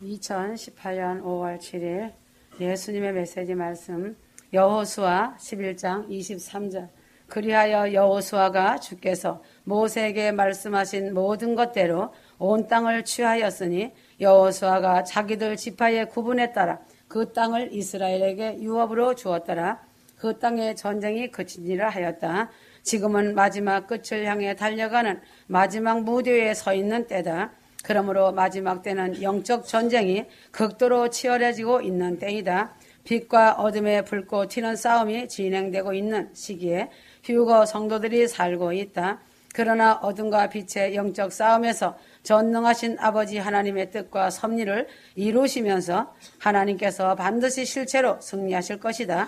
2018년 5월 7일 예수님의 메시지 말씀 여호수아 11장 23절. 그리하여 여호수아가 주께서 모세에게 말씀하신 모든 것대로 온 땅을 취하였으니 여호수아가 자기들 지파의 구분에 따라 그 땅을 이스라엘에게 유업으로 주었더라. 그 땅의 전쟁이 그치니라 하였다. 지금은 마지막 끝을 향해 달려가는 마지막 무대에 서 있는 때다. 그러므로 마지막 때는 영적 전쟁이 극도로 치열해지고 있는 때이다. 빛과 어둠의 붉고 튀는 싸움이 진행되고 있는 시기에 휴거 성도들이 살고 있다. 그러나 어둠과 빛의 영적 싸움에서 전능하신 아버지 하나님의 뜻과 섭리를 이루시면서 하나님께서 반드시 실체로 승리하실 것이다.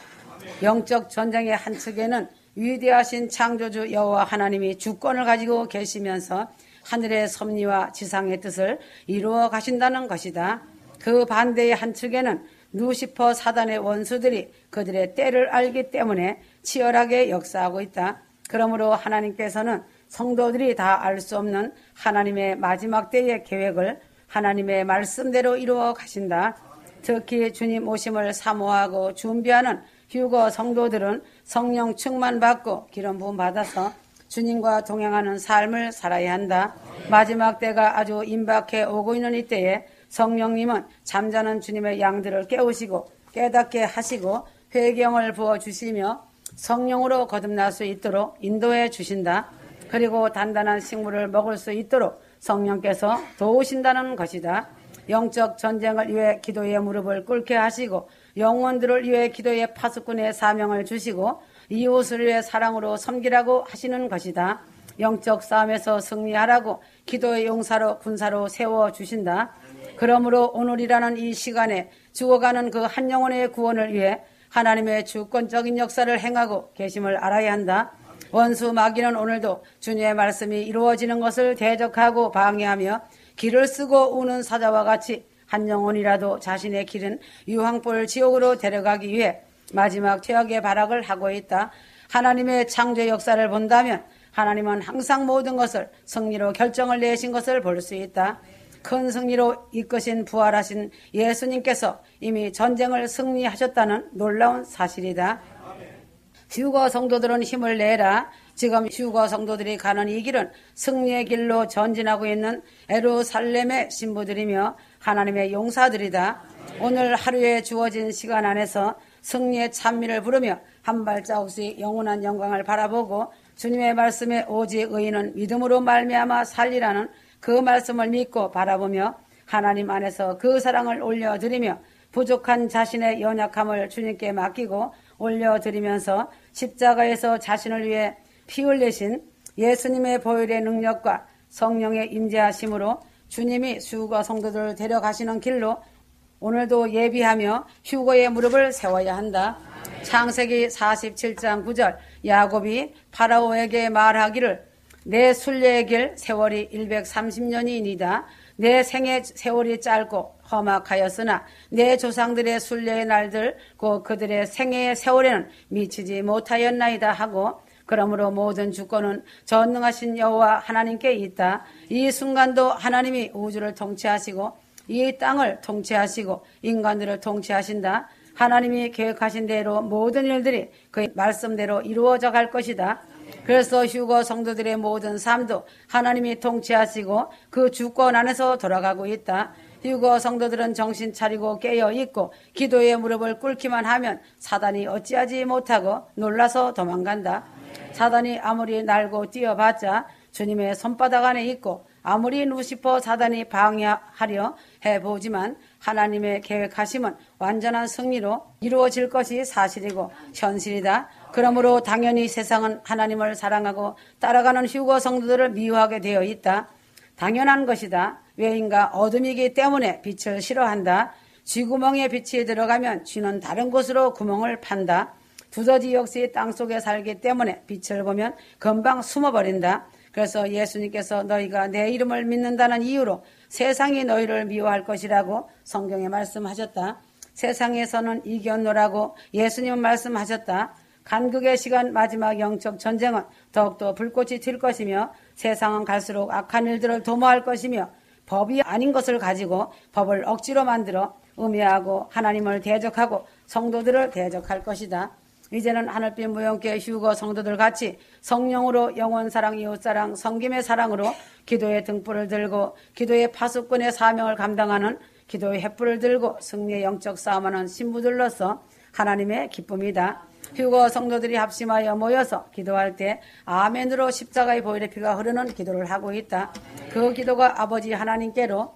영적 전쟁의 한 측에는 위대하신 창조주 여호와 하나님이 주권을 가지고 계시면서 하늘의 섭리와 지상의 뜻을 이루어 가신다는 것이다. 그 반대의 한 측에는 루시퍼 사단의 원수들이 그들의 때를 알기 때문에 치열하게 역사하고 있다. 그러므로 하나님께서는 성도들이 다 알 수 없는 하나님의 마지막 때의 계획을 하나님의 말씀대로 이루어 가신다. 특히 주님 오심을 사모하고 준비하는 휴거 성도들은 성령 충만받고 기름 부음 받아서 주님과 동행하는 삶을 살아야 한다. 마지막 때가 아주 임박해 오고 있는 이때에 성령님은 잠자는 주님의 양들을 깨우시고 깨닫게 하시고 회경을 부어주시며 성령으로 거듭날 수 있도록 인도해 주신다. 그리고 단단한 식물을 먹을 수 있도록 성령께서 도우신다는 것이다. 영적 전쟁을 위해 기도의 무릎을 꿇게 하시고 영혼들을 위해 기도의 파수꾼의 사명을 주시고 이웃을 위해 사랑으로 섬기라고 하시는 것이다. 영적 싸움에서 승리하라고 기도의 용사로 군사로 세워주신다. 그러므로 오늘이라는 이 시간에 죽어가는 그 한 영혼의 구원을 위해 하나님의 주권적인 역사를 행하고 계심을 알아야 한다. 원수 마귀는 오늘도 주님의 말씀이 이루어지는 것을 대적하고 방해하며 길을 쓰고 우는 사자와 같이 한 영혼이라도 자신의 길은 유황불 지옥으로 데려가기 위해 마지막 최악의 발악을 하고 있다. 하나님의 창조 역사를 본다면 하나님은 항상 모든 것을 승리로 결정을 내신 것을 볼 수 있다. 큰 승리로 이끄신 부활하신 예수님께서 이미 전쟁을 승리하셨다는 놀라운 사실이다. 휴거 성도들은 힘을 내라. 지금 휴거 성도들이 가는 이 길은 승리의 길로 전진하고 있는 예루살렘의 신부들이며 하나님의 용사들이다. 오늘 하루에 주어진 시간 안에서 승리의 찬미를 부르며 한 발자국씩 영원한 영광을 바라보고 주님의 말씀에 오직 의인은 믿음으로 말미암아 살리라는 그 말씀을 믿고 바라보며 하나님 안에서 그 사랑을 올려드리며 부족한 자신의 연약함을 주님께 맡기고 올려드리면서 십자가에서 자신을 위해 피 흘리신 예수님의 보혈의 능력과 성령의 임재하심으로 주님이 휴거 성도들을 데려가시는 길로 오늘도 예비하며 휴거의 무릎을 세워야 한다. 창세기 47장 9절 야곱이 파라오에게 말하기를 내 순례의 길 세월이 130년이니이다. 내 생의 세월이 짧고 험악하였으나 내 조상들의 순례의 날들 곧 그들의 생애의 세월에는 미치지 못하였나이다 하고 그러므로 모든 주권은 전능하신 여호와 하나님께 있다. 이 순간도 하나님이 우주를 통치하시고 이 땅을 통치하시고 인간들을 통치하신다. 하나님이 계획하신 대로 모든 일들이 그의 말씀대로 이루어져 갈 것이다. 그래서 휴거 성도들의 모든 삶도 하나님이 통치하시고 그 주권 안에서 돌아가고 있다. 휴거 성도들은 정신 차리고 깨어 있고 기도의 무릎을 꿇기만 하면 사단이 어찌하지 못하고 놀라서 도망간다. 사단이 아무리 날고 뛰어봤자 주님의 손바닥 안에 있고 아무리 루시퍼 사단이 방해하려 해보지만 하나님의 계획하심은 완전한 승리로 이루어질 것이 사실이고 현실이다. 그러므로 당연히 세상은 하나님을 사랑하고 따라가는 휴거 성도들을 미워하게 되어 있다. 당연한 것이다. 왜인가 어둠이기 때문에 빛을 싫어한다. 쥐구멍에 빛이 들어가면 쥐는 다른 곳으로 구멍을 판다. 두더지 역시 땅속에 살기 때문에 빛을 보면 금방 숨어버린다. 그래서 예수님께서 너희가 내 이름을 믿는다는 이유로 세상이 너희를 미워할 것이라고 성경에 말씀하셨다. 세상에서는 이겼노라고 예수님은 말씀하셨다. 간극의 시간 마지막 영적 전쟁은 더욱더 불꽃이 튈 것이며 세상은 갈수록 악한 일들을 도모할 것이며 법이 아닌 것을 가지고 법을 억지로 만들어 음해하고 하나님을 대적하고 성도들을 대적할 것이다. 이제는 하늘빛 무용교회 휴거 성도들 같이 성령으로 영원 사랑, 이웃 사랑, 성김의 사랑으로 기도의 등불을 들고 기도의 파수꾼의 사명을 감당하는 기도의 횃불을 들고 승리의 영적 싸움하는 신부들로서 하나님의 기쁨이다. 휴거 성도들이 합심하여 모여서 기도할 때 아멘으로 십자가의 보혈의 피가 흐르는 기도를 하고 있다. 그 기도가 아버지 하나님께로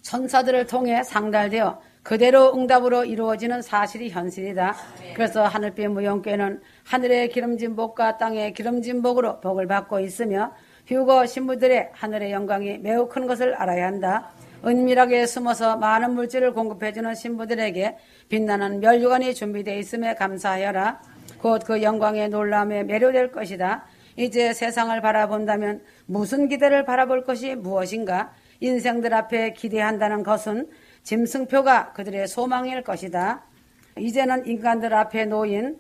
천사들을 통해 상달되어 그대로 응답으로 이루어지는 사실이 현실이다. 그래서 하늘빛 무용교회는 하늘의 기름진 복과 땅의 기름진 복으로 복을 받고 있으며 휴거 신부들의 하늘의 영광이 매우 큰 것을 알아야 한다. 은밀하게 숨어서 많은 물질을 공급해주는 신부들에게 빛나는 멸류관이 준비되어 있음에 감사하여라. 곧 그 영광의 놀라움에 매료될 것이다. 이제 세상을 바라본다면 무슨 기대를 바라볼 것이 무엇인가? 인생들 앞에 기대한다는 것은 짐승표가 그들의 소망일 것이다. 이제는 인간들 앞에 놓인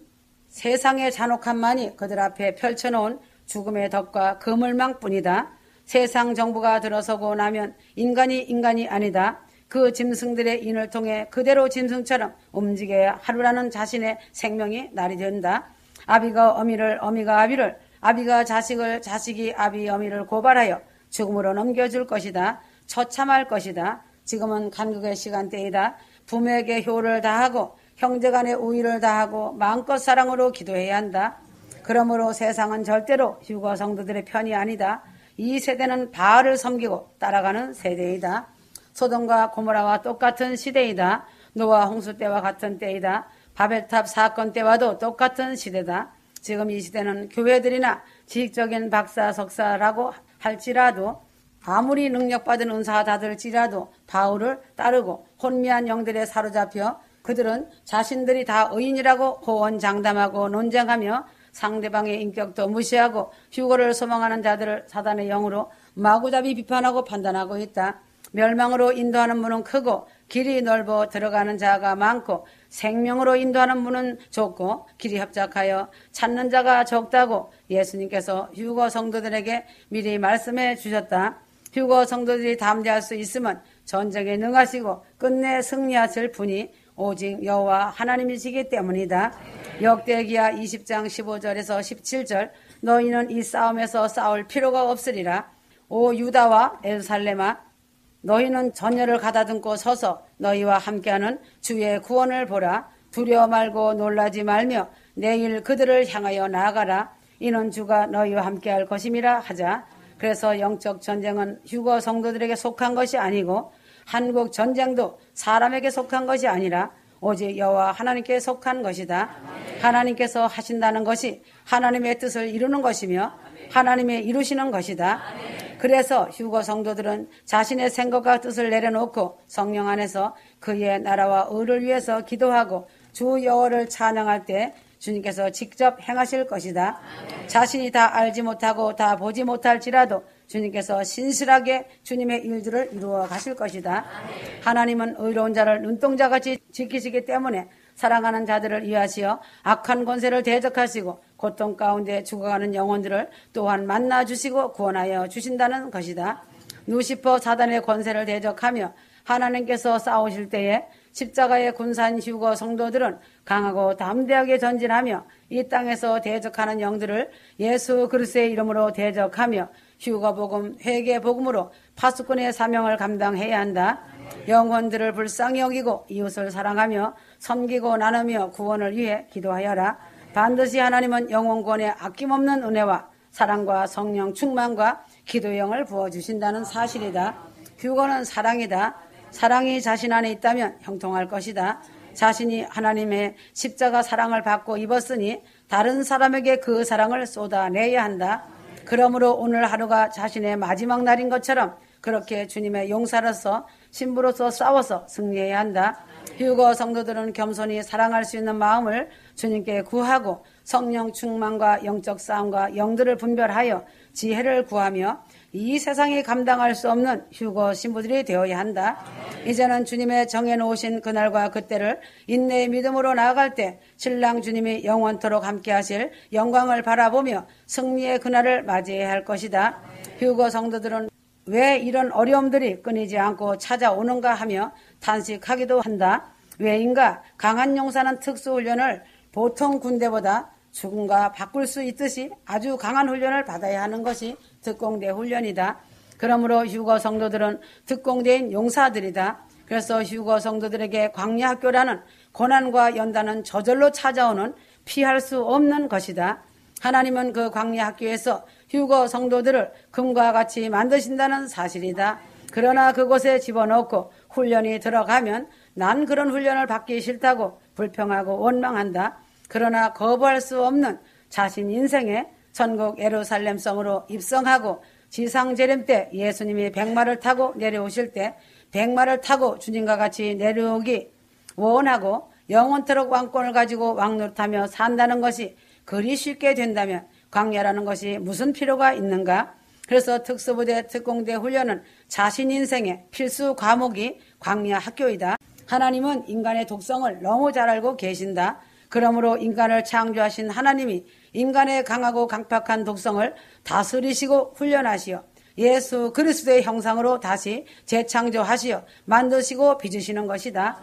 세상의 잔혹함만이 그들 앞에 펼쳐놓은 죽음의 덫과 그물망뿐이다. 세상 정부가 들어서고 나면 인간이 아니다. 그 짐승들의 인을 통해 그대로 짐승처럼 움직여야 하루라는 자신의 생명이 날이 된다. 아비가 어미를, 어미가 아비를, 아비가 자식을, 자식이 아비 어미를 고발하여 죽음으로 넘겨줄 것이다. 처참할 것이다. 지금은 간극의 시간대이다. 부모에게 효를 다하고 형제간의 우위를 다하고 마음껏 사랑으로 기도해야 한다. 그러므로 세상은 절대로 휴거 성도들의 편이 아니다. 이 세대는 바알을 섬기고 따라가는 세대이다. 소돔과 고모라와 똑같은 시대이다. 노아 홍수 때와 같은 때이다. 바벨탑 사건 때와도 똑같은 시대다. 지금 이 시대는 교회들이나 지식적인 박사 석사라고 할지라도 아무리 능력받은 은사다들지라도 바울을 따르고 혼미한 영들에 사로잡혀 그들은 자신들이 다 의인이라고 호언장담하고 논쟁하며 상대방의 인격도 무시하고 휴거를 소망하는 자들을 사단의 영으로 마구잡이 비판하고 판단하고 있다. 멸망으로 인도하는 문은 크고 길이 넓어 들어가는 자가 많고 생명으로 인도하는 문은 좁고 길이 협착하여 찾는 자가 적다고 예수님께서 휴거 성도들에게 미리 말씀해 주셨다. 휴거 성도들이 담대할 수 있으면 전쟁에 능하시고 끝내 승리하실 분이 오직 여호와 하나님이시기 때문이다. 역대기야 20장 15절에서 17절 너희는 이 싸움에서 싸울 필요가 없으리라. 오 유다와 예루살렘아 너희는 전열을 가다듬고 서서 너희와 함께하는 주의 구원을 보라. 두려워 말고 놀라지 말며 내일 그들을 향하여 나아가라. 이는 주가 너희와 함께할 것임이라 하자. 그래서 영적 전쟁은 휴거 성도들에게 속한 것이 아니고 한국 전쟁도 사람에게 속한 것이 아니라 오직 여호와 하나님께 속한 것이다. 하나님께서 하신다는 것이 하나님의 뜻을 이루는 것이며 하나님의 이루시는 것이다. 그래서 휴거 성도들은 자신의 생각과 뜻을 내려놓고 성령 안에서 그의 나라와 의를 위해서 기도하고 주 여호와를 찬양할 때 주님께서 직접 행하실 것이다. 자신이 다 알지 못하고 다 보지 못할지라도 주님께서 신실하게 주님의 일들을 이루어 가실 것이다. 하나님은 의로운 자를 눈동자같이 지키시기 때문에 사랑하는 자들을 위하시어 악한 권세를 대적하시고 고통 가운데 죽어가는 영혼들을 또한 만나주시고 구원하여 주신다는 것이다. 루시퍼 사단의 권세를 대적하며 하나님께서 싸우실 때에 십자가의 군산 휴거 성도들은 강하고 담대하게 전진하며 이 땅에서 대적하는 영들을 예수 그리스도의 이름으로 대적하며 휴거 복음, 회개 복음으로 파수꾼의 사명을 감당해야 한다. 영혼들을 불쌍히 여기고 이웃을 사랑하며 섬기고 나누며 구원을 위해 기도하여라. 반드시 하나님은 영혼 구원에 아낌없는 은혜와 사랑과 성령 충만과 기도의 영을 부어주신다는 사실이다. 휴거는 사랑이다. 사랑이 자신 안에 있다면 형통할 것이다. 자신이 하나님의 십자가 사랑을 받고 입었으니 다른 사람에게 그 사랑을 쏟아내야 한다. 그러므로 오늘 하루가 자신의 마지막 날인 것처럼 그렇게 주님의 용사로서 신부로서 싸워서 승리해야 한다. 휴거 성도들은 겸손히 사랑할 수 있는 마음을 주님께 구하고 성령 충만과 영적 싸움과 영들을 분별하여 지혜를 구하며 이 세상이 감당할 수 없는 휴거 신부들이 되어야 한다. 이제는 주님의 정해놓으신 그날과 그때를 인내의 믿음으로 나아갈 때 신랑 주님이 영원토록 함께하실 영광을 바라보며 승리의 그날을 맞이해야 할 것이다. 휴거 성도들은 왜 이런 어려움들이 끊이지 않고 찾아오는가 하며 탄식하기도 한다. 왜인가? 강한 용사는 특수훈련을 보통 군대보다 죽음과 바꿀 수 있듯이 아주 강한 훈련을 받아야 하는 것이 특공대 훈련이다. 그러므로 휴거 성도들은 특공대인 용사들이다. 그래서 휴거 성도들에게 광야학교라는 고난과 연단은 저절로 찾아오는 피할 수 없는 것이다. 하나님은 그 광야학교에서 휴거 성도들을 금과 같이 만드신다는 사실이다. 그러나 그곳에 집어넣고 훈련이 들어가면 난 그런 훈련을 받기 싫다고 불평하고 원망한다. 그러나 거부할 수 없는 자신 인생의 천국 예루살렘 성으로 입성하고 지상 재림 때 예수님이 백마를 타고 내려오실 때 백마를 타고 주님과 같이 내려오기 원하고 영원토록 왕권을 가지고 왕노릇하며 산다는 것이 그리 쉽게 된다면 광야라는 것이 무슨 필요가 있는가? 그래서 특수부대 특공대 훈련은 자신 인생의 필수 과목이 광야 학교이다. 하나님은 인간의 독성을 너무 잘 알고 계신다. 그러므로 인간을 창조하신 하나님이 인간의 강하고 강팍한 독성을 다스리시고 훈련하시어 예수 그리스도의 형상으로 다시 재창조하시어 만드시고 빚으시는 것이다.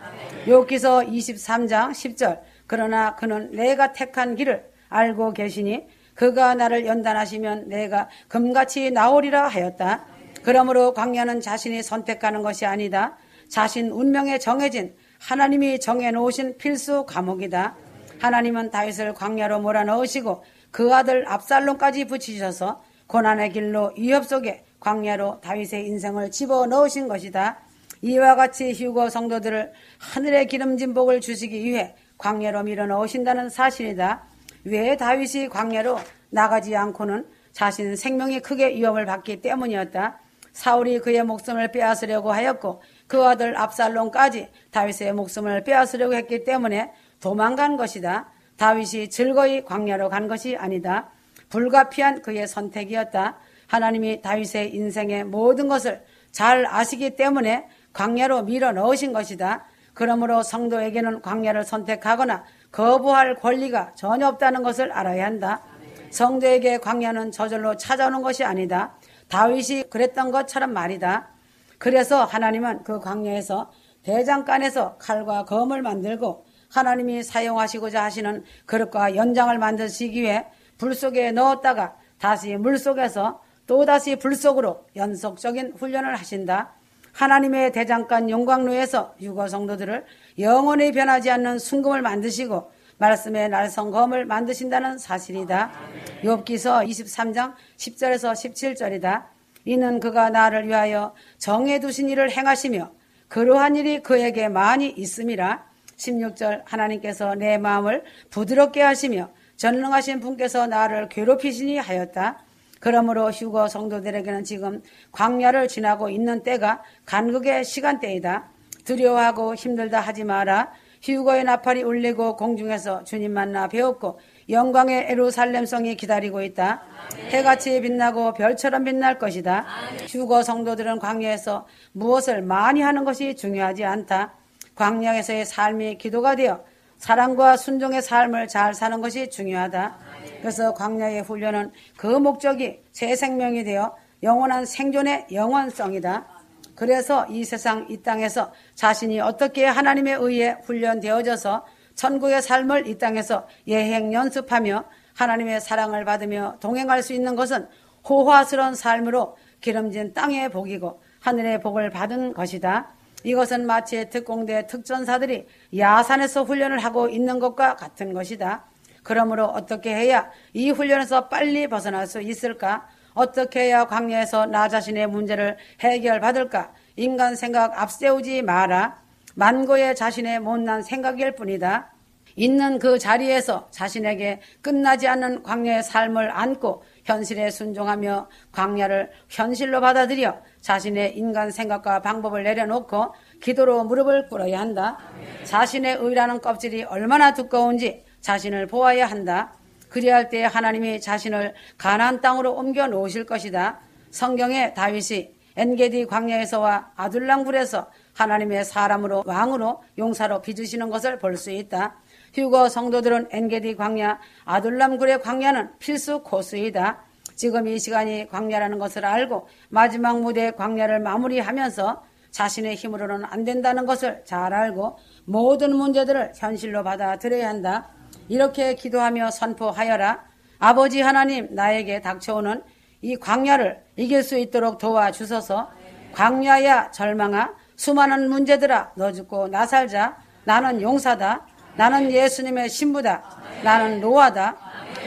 욥기서 23장 10절 그러나 그는 내가 택한 길을 알고 계시니 그가 나를 연단하시면 내가 금같이 나오리라 하였다. 그러므로 광야는 자신이 선택하는 것이 아니다. 자신 운명에 정해진 하나님이 정해놓으신 필수 과목이다. 하나님은 다윗을 광야로 몰아넣으시고 그 아들 압살롬까지 붙이셔서 고난의 길로 위협 속에 광야로 다윗의 인생을 집어넣으신 것이다. 이와 같이 휴거 성도들을 하늘의 기름진 복을 주시기 위해 광야로 밀어넣으신다는 사실이다. 왜 다윗이 광야로 나가지 않고는 자신 생명이 크게 위험을 받기 때문이었다. 사울이 그의 목숨을 빼앗으려고 하였고 그 아들 압살롬까지 다윗의 목숨을 빼앗으려고 했기 때문에 도망간 것이다. 다윗이 즐거이 광야로 간 것이 아니다. 불가피한 그의 선택이었다. 하나님이 다윗의 인생의 모든 것을 잘 아시기 때문에 광야로 밀어 넣으신 것이다. 그러므로 성도에게는 광야를 선택하거나 거부할 권리가 전혀 없다는 것을 알아야 한다. 성도에게 광야는 저절로 찾아오는 것이 아니다. 다윗이 그랬던 것처럼 말이다. 그래서 하나님은 그 광야에서 대장간에서 칼과 검을 만들고 하나님이 사용하시고자 하시는 그릇과 연장을 만드시기 위해 불 속에 넣었다가 다시 물 속에서 또다시 불 속으로 연속적인 훈련을 하신다. 하나님의 대장간 용광로에서 유거 성도들을 영원히 변하지 않는 순금을 만드시고 말씀의 날성검을 만드신다는 사실이다. 욥기서 23장 10절에서 17절이다. 이는 그가 나를 위하여 정해두신 일을 행하시며 그러한 일이 그에게 많이 있음이라. 16절 하나님께서 내 마음을 부드럽게 하시며 전능하신 분께서 나를 괴롭히시니 하였다. 그러므로 휴거 성도들에게는 지금 광야를 지나고 있는 때가 간극의 시간대이다. 두려워하고 힘들다 하지 마라. 휴거의 나팔이 울리고 공중에서 주님 만나 배웠고 영광의 예루살렘성이 기다리고 있다. 해같이 빛나고 별처럼 빛날 것이다. 휴거 성도들은 광야에서 무엇을 많이 하는 것이 중요하지 않다. 광야에서의 삶이 기도가 되어 사랑과 순종의 삶을 잘 사는 것이 중요하다. 그래서 광야의 훈련은 그 목적이 새 생명이 되어 영원한 생존의 영원성이다. 그래서 이 세상 이 땅에서 자신이 어떻게 하나님에 의해 훈련되어져서 천국의 삶을 이 땅에서 예행 연습하며 하나님의 사랑을 받으며 동행할 수 있는 것은 호화스러운 삶으로 기름진 땅의 복이고 하늘의 복을 받은 것이다. 이것은 마치 특공대 특전사들이 야산에서 훈련을 하고 있는 것과 같은 것이다. 그러므로 어떻게 해야 이 훈련에서 빨리 벗어날 수 있을까? 어떻게 해야 광야에서 나 자신의 문제를 해결받을까? 인간 생각 앞세우지 마라. 만고의 자신의 못난 생각일 뿐이다. 있는 그 자리에서 자신에게 끝나지 않는 광야의 삶을 안고 현실에 순종하며 광야를 현실로 받아들여 자신의 인간 생각과 방법을 내려놓고 기도로 무릎을 꿇어야 한다. 자신의 의라는 껍질이 얼마나 두꺼운지 자신을 보아야 한다. 그리할 때 하나님이 자신을 가나안 땅으로 옮겨 놓으실 것이다. 성경에 다윗이 엔게디 광야에서와 아둘람 굴에서 하나님의 사람으로 왕으로 용사로 빚으시는 것을 볼 수 있다. 휴거 성도들은 엔게디 광야, 아둘람 굴의 광야는 필수 코스이다. 지금 이 시간이 광야라는 것을 알고 마지막 무대 광야를 마무리하면서 자신의 힘으로는 안 된다는 것을 잘 알고 모든 문제들을 현실로 받아들여야 한다. 이렇게 기도하며 선포하여라. 아버지 하나님, 나에게 닥쳐오는 이 광야를 이길 수 있도록 도와주소서. 광야야 절망아, 수많은 문제들아, 너 죽고 나 살자. 나는 용사다. 나는 예수님의 신부다. 나는 노아다.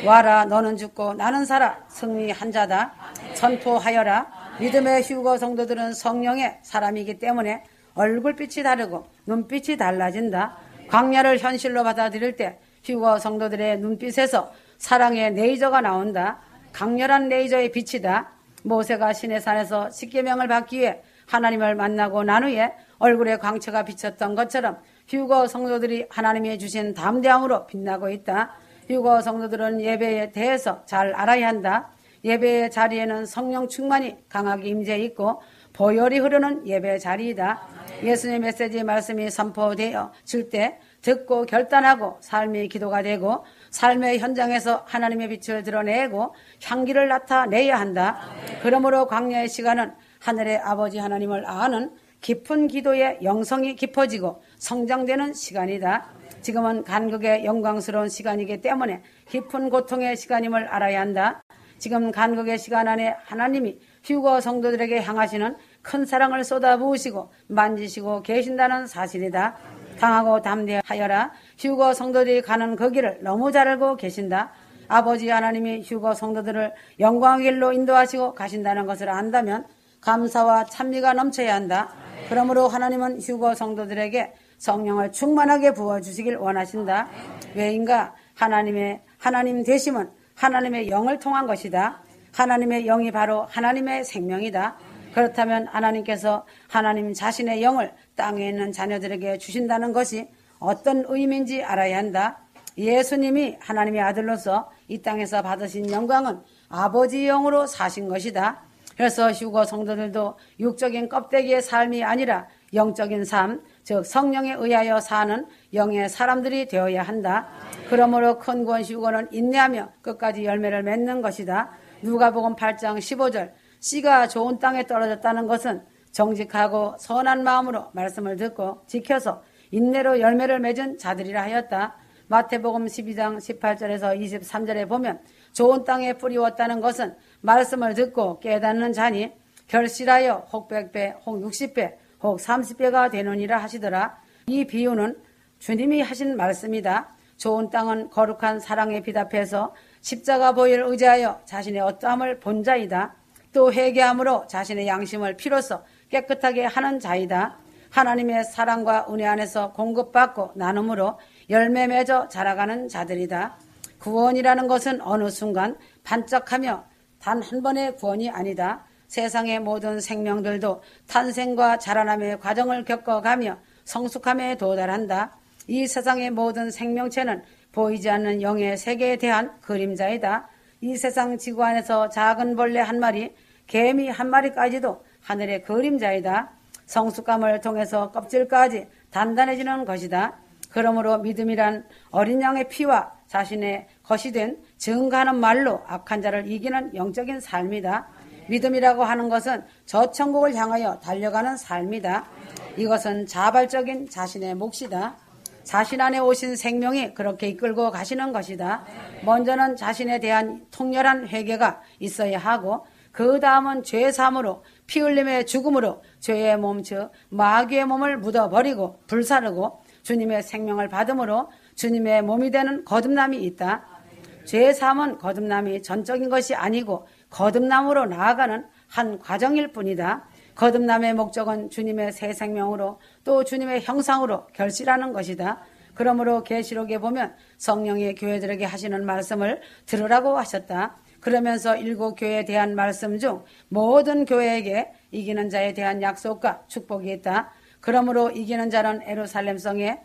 와라, 너는 죽고 나는 살아. 승리한 자다. 선포하여라. 믿음의 휴거 성도들은 성령의 사람이기 때문에 얼굴빛이 다르고 눈빛이 달라진다. 광야를 현실로 받아들일 때 휴거 성도들의 눈빛에서 사랑의 레이저가 나온다. 강렬한 레이저의 빛이다. 모세가 시내산에서 십계명을 받기 위해 하나님을 만나고 난 후에 얼굴에 광채가 비쳤던 것처럼 휴거 성도들이 하나님이 주신 담대함으로 빛나고 있다. 휴거 성도들은 예배에 대해서 잘 알아야 한다. 예배의 자리에는 성령 충만이 강하게 임재 있고 보혈이 흐르는 예배 자리이다. 예수님의 메시지 말씀이 선포되어 질 때 듣고 결단하고 삶이 기도가 되고 삶의 현장에서 하나님의 빛을 드러내고 향기를 나타내야 한다. 그러므로 광야의 시간은 하늘의 아버지 하나님을 아는 깊은 기도의 영성이 깊어지고 성장되는 시간이다. 지금은 간극의 영광스러운 시간이기 때문에 깊은 고통의 시간임을 알아야 한다. 지금 간극의 시간 안에 하나님이 휴거 성도들에게 향하시는 큰 사랑을 쏟아부으시고 만지시고 계신다는 사실이다. 강하고 담대하여라. 휴거 성도들이 가는 그 길을 너무 잘 알고 계신다. 아버지 하나님이 휴거 성도들을 영광의 길로 인도하시고 가신다는 것을 안다면 감사와 찬미가 넘쳐야 한다. 그러므로 하나님은 휴거 성도들에게 성령을 충만하게 부어주시길 원하신다. 왜인가? 하나님 되심은 하나님의 영을 통한 것이다. 하나님의 영이 바로 하나님의 생명이다. 그렇다면 하나님께서 하나님 자신의 영을 땅에 있는 자녀들에게 주신다는 것이 어떤 의미인지 알아야 한다. 예수님이 하나님의 아들로서 이 땅에서 받으신 영광은 아버지의 영으로 사신 것이다. 그래서 휴거 성도들도 육적인 껍데기의 삶이 아니라 영적인 삶, 즉 성령에 의하여 사는 영의 사람들이 되어야 한다. 그러므로 큰 구원 휴거는 인내하며 끝까지 열매를 맺는 것이다. 누가복음 8장 15절 씨가 좋은 땅에 떨어졌다는 것은 정직하고 선한 마음으로 말씀을 듣고 지켜서 인내로 열매를 맺은 자들이라 하였다. 마태복음 12장 18절에서 23절에 보면 좋은 땅에 뿌리웠다는 것은 말씀을 듣고 깨닫는 자니 결실하여 혹 100배, 혹 60배, 혹 30배가 되느니라 하시더라. 이 비유는 주님이 하신 말씀이다. 좋은 땅은 거룩한 사랑에 비답해서 십자가 보혈을 의지하여 자신의 어떠함을 본 자이다. 또 회개함으로 자신의 양심을 피로써 깨끗하게 하는 자이다. 하나님의 사랑과 은혜 안에서 공급받고 나눔으로 열매 맺어 자라가는 자들이다. 구원이라는 것은 어느 순간 반짝하며 단 한 번의 구원이 아니다. 세상의 모든 생명들도 탄생과 자라남의 과정을 겪어가며 성숙함에 도달한다. 이 세상의 모든 생명체는 보이지 않는 영의 세계에 대한 그림자이다. 이 세상 지구 안에서 작은 벌레 한 마리, 개미 한 마리까지도 하늘의 그림자이다. 성숙감을 통해서 껍질까지 단단해지는 것이다. 그러므로 믿음이란 어린 양의 피와 자신의 것이 된 증거하는 말로 악한 자를 이기는 영적인 삶이다. 믿음이라고 하는 것은 저 천국을 향하여 달려가는 삶이다. 이것은 자발적인 자신의 몫이다. 자신 안에 오신 생명이 그렇게 이끌고 가시는 것이다. 먼저는 자신에 대한 통렬한 회개가 있어야 하고 그 다음은 죄사함으로 피 흘림의 죽음으로 죄의 몸 즉 마귀의 몸을 묻어버리고 불사르고 주님의 생명을 받음으로 주님의 몸이 되는 거듭남이 있다. 죄사함은 거듭남이 전적인 것이 아니고 거듭남으로 나아가는 한 과정일 뿐이다. 거듭남의 목적은 주님의 새 생명으로 또 주님의 형상으로 결실하는 것이다. 그러므로 계시록에 보면 성령이 교회들에게 하시는 말씀을 들으라고 하셨다. 그러면서 7교회에 대한 말씀 중 모든 교회에게 이기는 자에 대한 약속과 축복이 있다. 그러므로 이기는 자는 예루살렘성의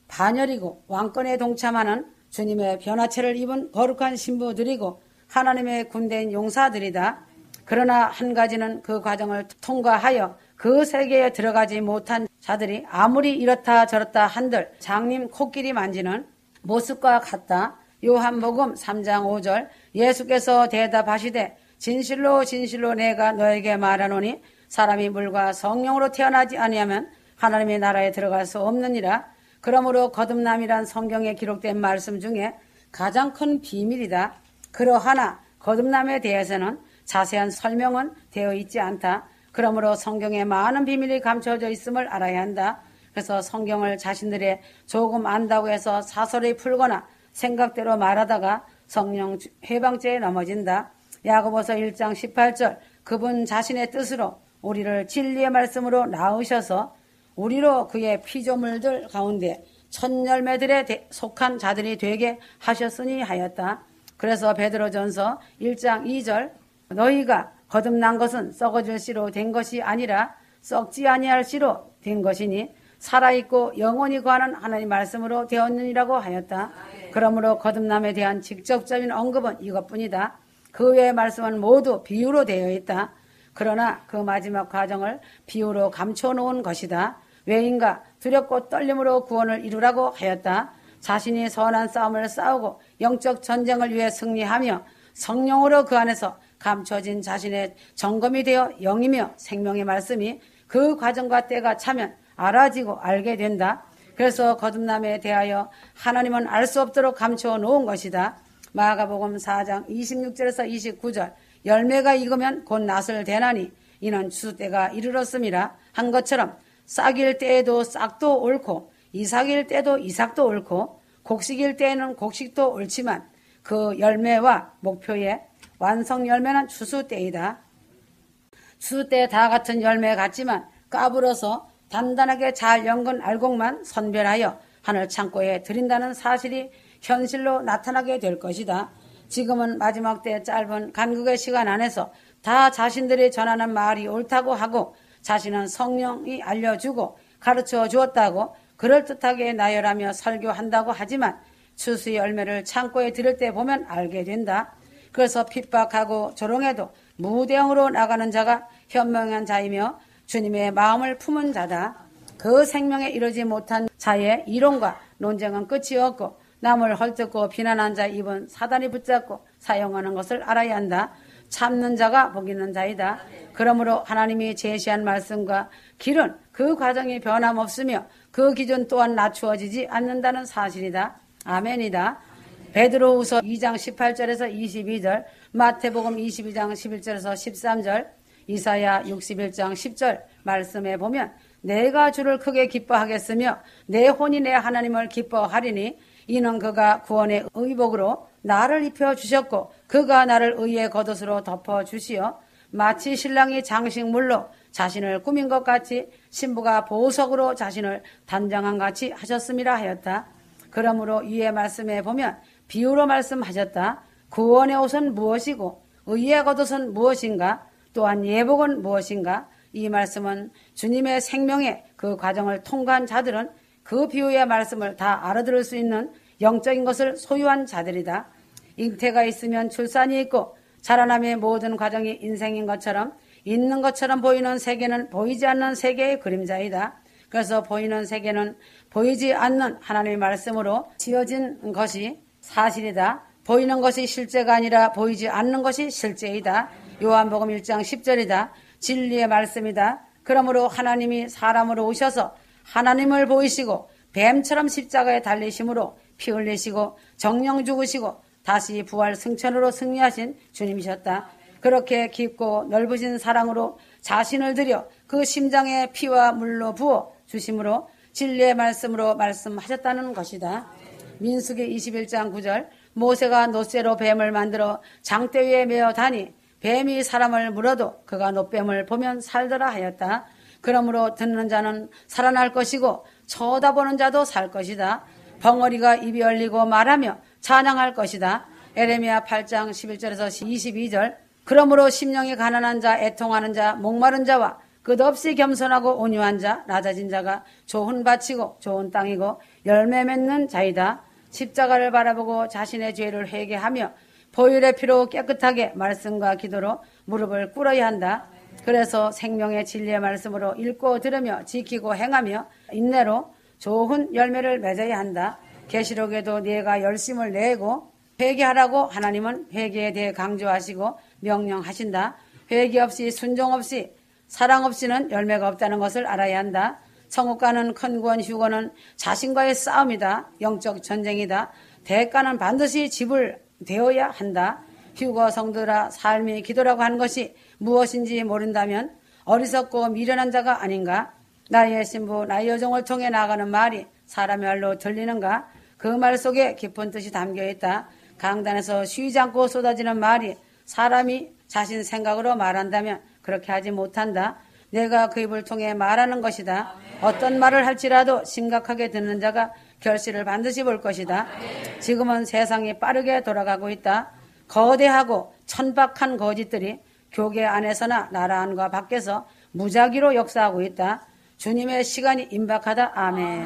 반열이고 왕권에 동참하는 주님의 변화체를 입은 거룩한 신부들이고 하나님의 군대인 용사들이다. 그러나 한 가지는 그 과정을 통과하여 그 세계에 들어가지 못한 자들이 아무리 이렇다 저렇다 한들 장님 코끼리 만지는 모습과 같다. 요한복음 3장 5절 예수께서 대답하시되 진실로 진실로 내가 너에게 말하노니 사람이 물과 성령으로 태어나지 아니하면 하나님의 나라에 들어갈 수 없느니라. 그러므로 거듭남이란 성경에 기록된 말씀 중에 가장 큰 비밀이다. 그러하나 거듭남에 대해서는 자세한 설명은 되어 있지 않다. 그러므로 성경에 많은 비밀이 감춰져 있음을 알아야 한다. 그래서 성경을 자신들의 조금 안다고 해서 사설이 풀거나 생각대로 말하다가 성령 해방죄에 넘어진다. 야고보서 1장 18절 그분 자신의 뜻으로 우리를 진리의 말씀으로 낳으셔서 우리로 그의 피조물들 가운데 첫 열매들에 속한 자들이 되게 하셨으니 하였다. 그래서 베드로전서 1장 2절 너희가 거듭난 것은 썩어질 씨로 된 것이 아니라 썩지 아니할 씨로 된 것이니 살아있고 영원히 거하는 하나님 말씀으로 되었느니라고 하였다. 그러므로 거듭남에 대한 직접적인 언급은 이것뿐이다. 그 외의 말씀은 모두 비유로 되어 있다. 그러나 그 마지막 과정을 비유로 감춰놓은 것이다. 왜인가? 두렵고 떨림으로 구원을 이루라고 하였다. 자신이 선한 싸움을 싸우고 영적 전쟁을 위해 승리하며 성령으로 그 안에서 감춰진 자신의 점검이 되어 영이며 생명의 말씀이 그 과정과 때가 차면 알아지고 알게 된다. 그래서 거듭남에 대하여 하나님은 알 수 없도록 감춰 놓은 것이다. 마가복음 4장 26절에서 29절 열매가 익으면 곧 낫을 대나니 이는 추수때가 이르렀음이라 한 것처럼 싹일 때에도 싹도 옳고 이삭일 때도 이삭도 옳고 곡식일 때에는 곡식도 옳지만 그 열매와 목표의 완성 열매는 추수 때이다. 추수 때 다 같은 열매 같지만 까불어서 단단하게 잘 연근 알곡만 선별하여 하늘 창고에 드린다는 사실이 현실로 나타나게 될 것이다. 지금은 마지막 때 짧은 간극의 시간 안에서 다 자신들이 전하는 말이 옳다고 하고 자신은 성령이 알려주고 가르쳐 주었다고 그럴듯하게 나열하며 설교한다고 하지만 추수의 열매를 창고에 들을 때 보면 알게 된다. 그래서 핍박하고 조롱해도 무대응으로 나가는 자가 현명한 자이며 주님의 마음을 품은 자다. 그 생명에 이르지 못한 자의 이론과 논쟁은 끝이 없고 남을 헐뜯고 비난한 자의 입은 사단이 붙잡고 사용하는 것을 알아야 한다. 참는 자가 복 있는 자이다. 그러므로 하나님이 제시한 말씀과 길은 그 과정이 변함없으며 그 기준 또한 낮추어지지 않는다는 사실이다. 아멘이다. 베드로후서 2장 18절에서 22절, 마태복음 22장 11절에서 13절, 이사야 61장 10절 말씀에 보면 내가 주를 크게 기뻐하겠으며 내 혼이 내 하나님을 기뻐하리니 이는 그가 구원의 의복으로 나를 입혀주셨고 그가 나를 의의 겉옷으로 덮어주시어 마치 신랑이 장식물로 자신을 꾸민 것 같이 신부가 보석으로 자신을 단장한 같이 하셨음이라 하였다. 그러므로 이의 말씀에 보면 비유로 말씀하셨다. 구원의 옷은 무엇이고 의의 겉옷은 무엇인가? 또한 예복은 무엇인가? 이 말씀은 주님의 생명의 그 과정을 통과한 자들은 그 비유의 말씀을 다 알아들을 수 있는 영적인 것을 소유한 자들이다. 잉태가 있으면 출산이 있고 자라남의 모든 과정이 인생인 것처럼 있는 것처럼 보이는 세계는 보이지 않는 세계의 그림자이다. 그래서 보이는 세계는 보이지 않는 하나님의 말씀으로 지어진 것이 사실이다. 보이는 것이 실제가 아니라 보이지 않는 것이 실제이다. 요한복음 1장 10절이다. 진리의 말씀이다. 그러므로 하나님이 사람으로 오셔서 하나님을 보이시고 뱀처럼 십자가에 달리심으로 피 흘리시고 정령 죽으시고 다시 부활 승천으로 승리하신 주님이셨다. 그렇게 깊고 넓으신 사랑으로 자신을 들여 그 심장에 피와 물로 부어 주심으로 진리의 말씀으로 말씀하셨다는 것이다. 민수기 21장 9절 모세가 놋쇠로 뱀을 만들어 장대 위에 메어 다니 뱀이 사람을 물어도 그가 놋뱀을 보면 살더라 하였다. 그러므로 듣는 자는 살아날 것이고 쳐다보는 자도 살 것이다. 벙어리가 입이 열리고 말하며 찬양할 것이다. 에레미야 8장 11절에서 22절 그러므로 심령이 가난한 자, 애통하는 자, 목마른 자와 끝없이 겸손하고 온유한 자, 낮아진 자가 좋은 밭이고 좋은 땅이고 열매 맺는 자이다. 십자가를 바라보고 자신의 죄를 회개하며 보혈의 피로 깨끗하게 말씀과 기도로 무릎을 꿇어야 한다. 그래서 생명의 진리의 말씀으로 읽고 들으며 지키고 행하며 인내로 좋은 열매를 맺어야 한다. 계시록에도 네가 열심을 내고 회개하라고 하나님은 회개에 대해 강조하시고 명령하신다. 회개 없이 순종 없이 사랑 없이는 열매가 없다는 것을 알아야 한다. 천국 가는 큰 구원 휴거는 자신과의 싸움이다. 영적 전쟁이다. 대가는 반드시 지불되어야 한다. 휴거 성도라 삶이 기도라고 하는 것이 무엇인지 모른다면 어리석고 미련한 자가 아닌가? 나의 신부 나의 여종을 통해 나가는 말이 사람의 말로 들리는가? 그 말 속에 깊은 뜻이 담겨있다. 강단에서 쉬지 않고 쏟아지는 말이 사람이 자신 생각으로 말한다면 그렇게 하지 못한다. 내가 그 입을 통해 말하는 것이다. 어떤 말을 할지라도 심각하게 듣는 자가 결실을 반드시 볼 것이다. 지금은 세상이 빠르게 돌아가고 있다. 거대하고 천박한 거짓들이 교계 안에서나 나라 안과 밖에서 무작위로 역사하고 있다. 주님의 시간이 임박하다. 아멘.